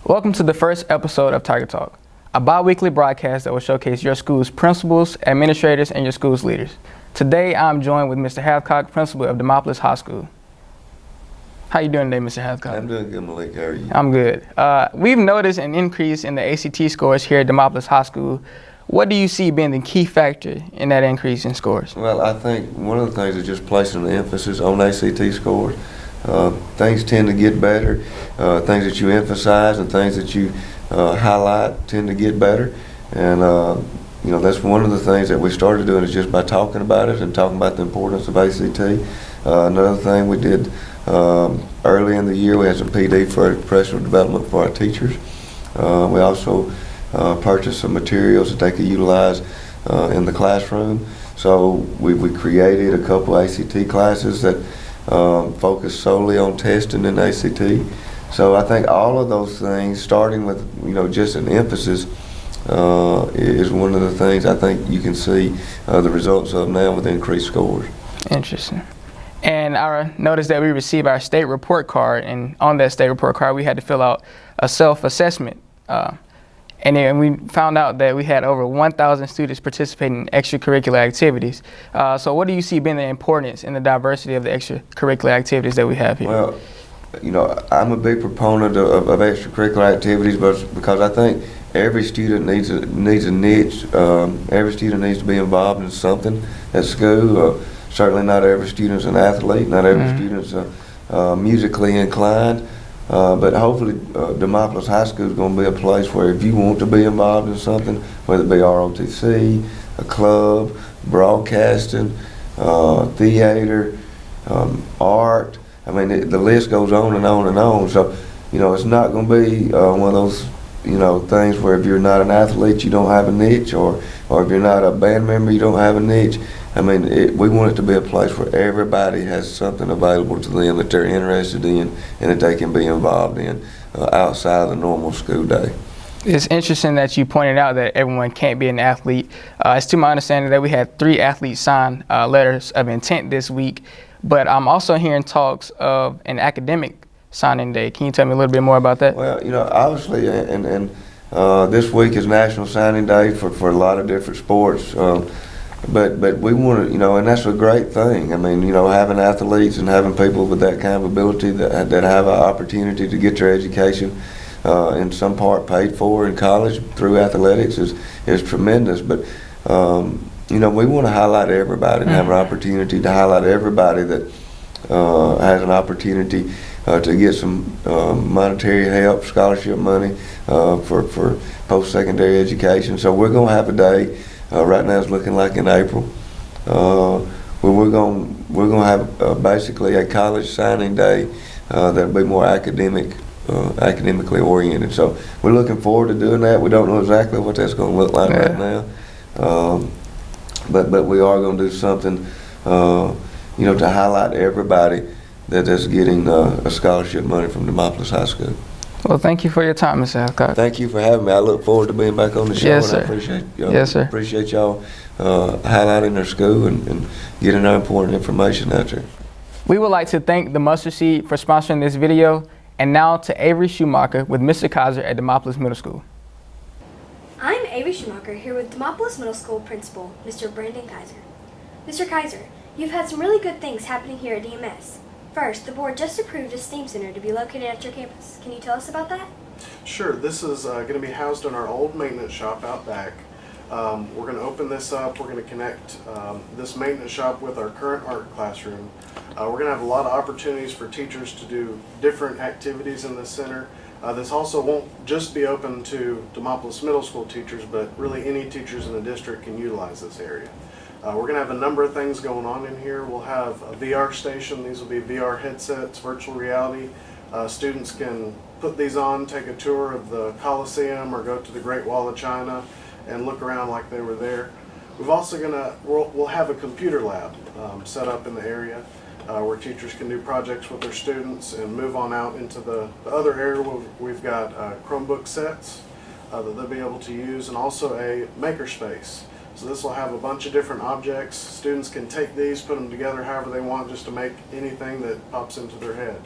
Welcome to the first episode of Tiger Talk, a bi-weekly broadcast that will showcase your school's principals, administrators, and your school's leaders. Today, I'm joined with Mr. Hathcock, principal of Demopolis High School. How you doing today, Mr. Hathcock? I'm doing good, Malik. How are you? I'm good. We've noticed an increase in the ACT scores here at Demopolis High School. What do you see being the key factor in that increase in scores? Well, I think one of the things is just placing the emphasis on ACT scores. Things tend to get better. Things that you emphasize and things that you highlight tend to get better. And that's one of the things that we started doing is just by talking about it and talking about the importance of ACT. Another thing we did early in the year, we had some PD for professional development for our teachers. We also purchased some materials that they could utilize in the classroom. So we created a couple ACT classes that focus solely on testing in ACT. So I think all of those things, starting with just an emphasis, is one of the things I think you can see the results of now with increased scores. Interesting. And I noticed that we received our state report card, and on that state report card we had to fill out a self-assessment. And then we found out that we had over 1,000 students participating in extracurricular activities. So what do you see being the importance and the diversity of the extracurricular activities that we have here? Well, I'm a big proponent of extracurricular activities, but because I think every student needs a niche. Every student needs to be involved in something at school. Certainly not every student's an athlete, not every student's musically inclined. But hopefully Demopolis High School is going to be a place where if you want to be involved in something, whether it be ROTC, a club, broadcasting, theater, art, I mean the list goes on and on and on. So it's not going to be one of those things where if you're not an athlete you don't have a niche, or if you're not a band member you don't have a niche. I mean, we want it to be a place where everybody has something available to them that they're interested in and that they can be involved in outside of the normal school day. It's interesting that you pointed out that everyone can't be an athlete. It's to my understanding that we had 3 athletes sign letters of intent this week, but I'm also hearing talks of an academic signing day. Can you tell me a little bit more about that? Well, obviously, and this week is National Signing Day for a lot of different sports. But we want to, and that's a great thing. I mean, having athletes and having people with that kind of ability that have an opportunity to get their education in some part paid for in college through athletics is tremendous. But, we want to highlight everybody and have an opportunity to highlight everybody that has an opportunity to get some monetary help, scholarship money for post-secondary education. So we're going to have a day. Right now it's looking like in April, where we're going to have basically a college signing day that'll be more academically oriented. So we're looking forward to doing that. We don't know exactly what that's going to look like right now, but we are going to do something, to highlight everybody that is getting a scholarship money from Demopolis High School. Well, thank you for your time, Mr. Hathcock. Thank you for having me. I look forward to being back on the show. Yes, sir. And I appreciate y'all. Yes, sir. Appreciate y'all highlighting their school and getting our important information out there. We would like to thank the Mustard Seed for sponsoring this video. And now to Avery Schumacher with Mr. Kaiser at Demopolis Middle School. I'm Avery Schumacher here with Demopolis Middle School Principal, Mr. Brandon Kaiser. Mr. Kaiser, you've had some really good things happening here at DMS. First, the board just approved a STEAM center to be located at your campus. Can you tell us about that? Sure. This is going to be housed in our old maintenance shop out back. We're going to open this up. We're going to connect this maintenance shop with our current art classroom. We're going to have a lot of opportunities for teachers to do different activities in this center. This also won't just be open to Demopolis Middle School teachers, but really any teachers in the district can utilize this area. We're going to have a number of things going on in here. We'll have a VR station. These will be VR headsets, virtual reality. Students can put these on, take a tour of the Coliseum or go to the Great Wall of China and look around like they were there. We've also we'll have a computer lab set up in the area where teachers can do projects with their students and move on out into the other area where we've got Chromebook sets that they'll be able to use, and also a makerspace. So this will have a bunch of different objects. Students can take these, put them together however they want, just to make anything that pops into their head.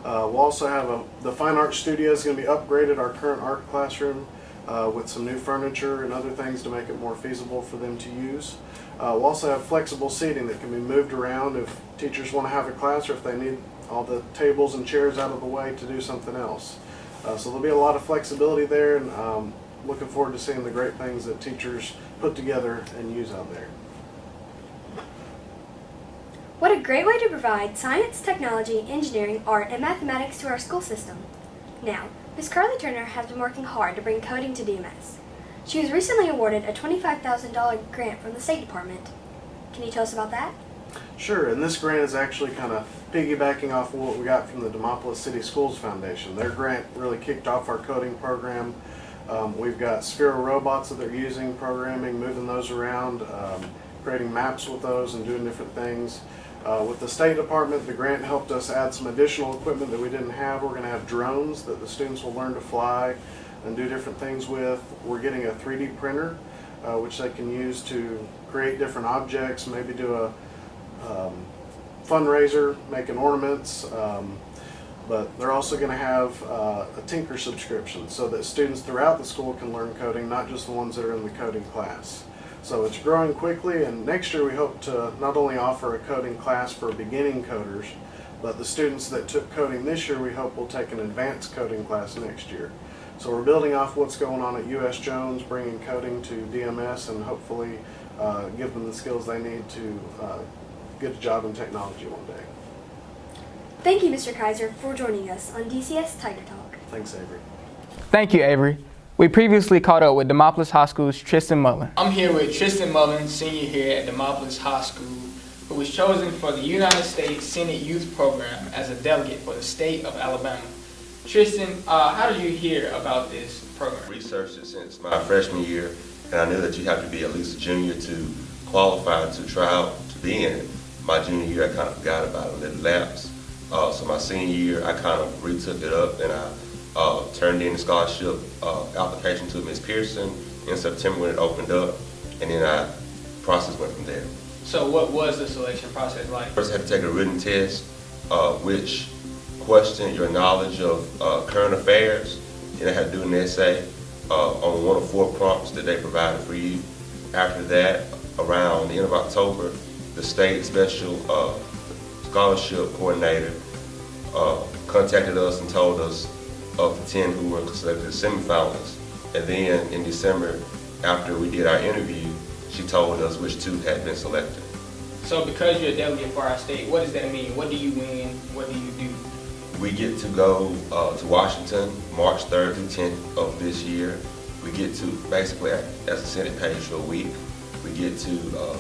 We'll also have the Fine Arts Studio is going to be upgraded, our current art classroom, with some new furniture and other things to make it more feasible for them to use. We'll also have flexible seating that can be moved around if teachers want to have a class or if they need all the tables and chairs out of the way to do something else. So there'll be a lot of flexibility there, and looking forward to seeing the great things that teachers put together and use out there. What a great way to provide science, technology, engineering, art, and mathematics to our school system. Now, Ms. Carly Turner has been working hard to bring coding to DMS. She was recently awarded a $25,000 grant from the State Department. Can you tell us about that? Sure, and this grant is actually kind of piggybacking off what we got from the Demopolis City Schools Foundation. Their grant really kicked off our coding program. We've got Sphero robots that they're using, programming, moving those around, creating maps with those and doing different things. With the State Department, the grant helped us add some additional equipment that we didn't have. We're going to have drones that the students will learn to fly and do different things with. We're getting a 3D printer, which they can use to create different objects, maybe do a fundraiser, making ornaments, but they're also going to have a Tinker subscription so that students throughout the school can learn coding, not just the ones that are in the coding class. So it's growing quickly, and next year we hope to not only offer a coding class for beginning coders, but the students that took coding this year we hope will take an advanced coding class next year. So we're building off what's going on at U.S. Jones, bringing coding to DMS, and hopefully give them the skills they need to get a job in technology one day. Thank you, Mr. Kaiser, for joining us on DCS Tiger Talk. Thanks, Avery. Thank you, Avery. We previously caught up with Demopolis High School's Tristan Mullen. I'm here with Tristan Mullen, senior here at Demopolis High School, who was chosen for the United States Senate Youth Program as a delegate for the state of Alabama. Tristan, how did you hear about this program? Researched it since my freshman year, and I knew that you have to be at least a junior to qualify to try out to be in it. My junior year, I kind of forgot about it, let it lapse. So my senior year, I kind of retook it up, and I turned in the scholarship application to Ms. Pearson in September when it opened up, and then process went from there. So what was the selection process like? First, I had to take a written test, which questioned your knowledge of current affairs. Then I had to do an essay on one of 4 prompts that they provided for you. After that, around the end of October, the state special scholarship coordinator contacted us and told us of the 10 who were selected as semifinalists. And then in December, after we did our interview, she told us which 2 had been selected. So because you're a delegate for our state, what does that mean? What do you win? What do you do? We get to go to Washington March 3rd through 10th of this year. We get to basically, as a Senate page for a week, we get to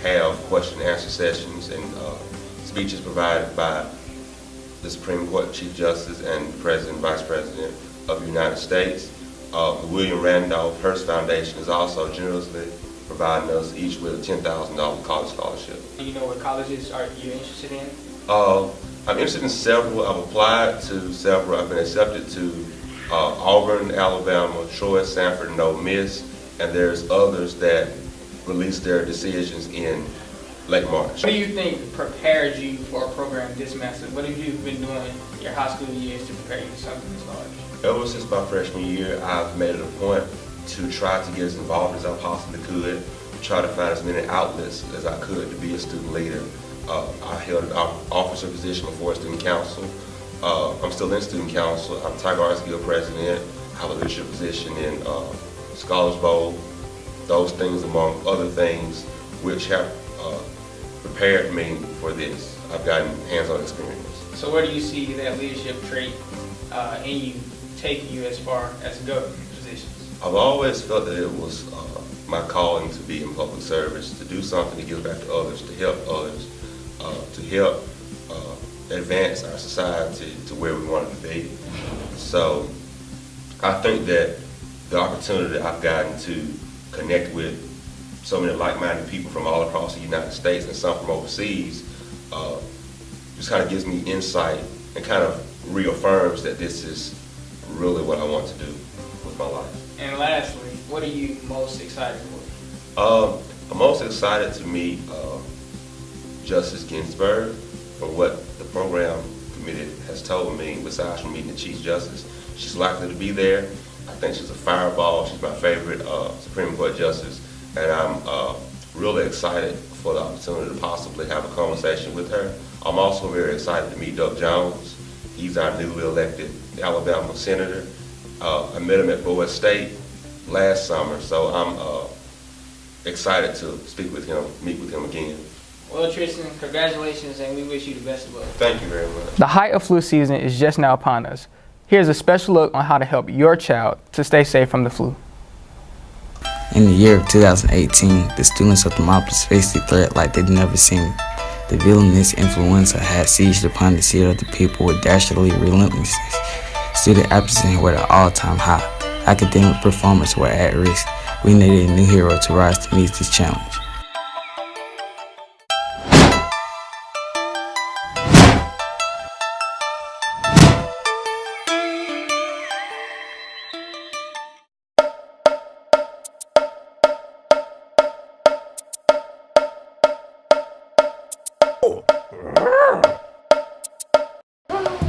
have question and answer sessions and speeches provided by the Supreme Court Chief Justice and President and Vice President of the United States. The William Randolph Hearst Foundation is also generously providing us each with a $10,000 college scholarship. Do you know what colleges are you interested in? I'm interested in several. I've applied to several. I've been accepted to Auburn, Alabama, Troy, Sanford, and Ole Miss, and there's others that release their decisions in late March. What do you think prepared you for a program this massive? What have you been doing your high school years to prepare you for something this large? Ever since my freshman year, I've made it a point to try to get as involved as I possibly could, try to find as many outlets as I could to be a student leader. I held an officer position before student council. I'm still in student council. I'm Tiger Arts Guild president. I have a leadership position in Scholars Bowl. Those things, among other things, which have prepared me for this. I've gotten hands-on experience. So where do you see that leadership trait in you taking you as far as government positions? I've always felt that it was my calling to be in public service, to do something to give back to others, to help others, to help advance our society to where we want it to be. So I think that the opportunity that I've gotten to connect with so many like-minded people from all across the United States and some from overseas just kind of gives me insight and kind of reaffirms that this is really what I want to do with my life. And lastly, what are you most excited for? I'm most excited to meet Justice Ginsburg for what the program Committee has told me, besides from meeting the Chief Justice, she's likely to be there. I think she's a fireball. She's my favorite Supreme Court Justice, and I'm really excited for the opportunity to possibly have a conversation with her. I'm also very excited to meet Doug Jones. He's our newly elected Alabama Senator. I met him at Bowie State last summer, so I'm excited to speak with him, meet with him again. Well, Tristan, congratulations, and we wish you the best of luck. Thank you very much. The height of flu season is just now upon us. Here's a special look on how to help your child to stay safe from the flu. In the year of 2018, the students of Thermopolis faced a threat like they'd never seen it. The villainous influenza had seized upon the city of the people with dastardly relentlessness. Student absences were at an all-time high. Academic performance were at risk. We needed a new hero to rise to meet this challenge.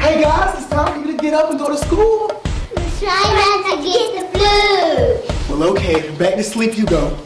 Hey guys, it's time for you to get up and go to school. Try not to get the flu. Well, okay, back to sleep you go.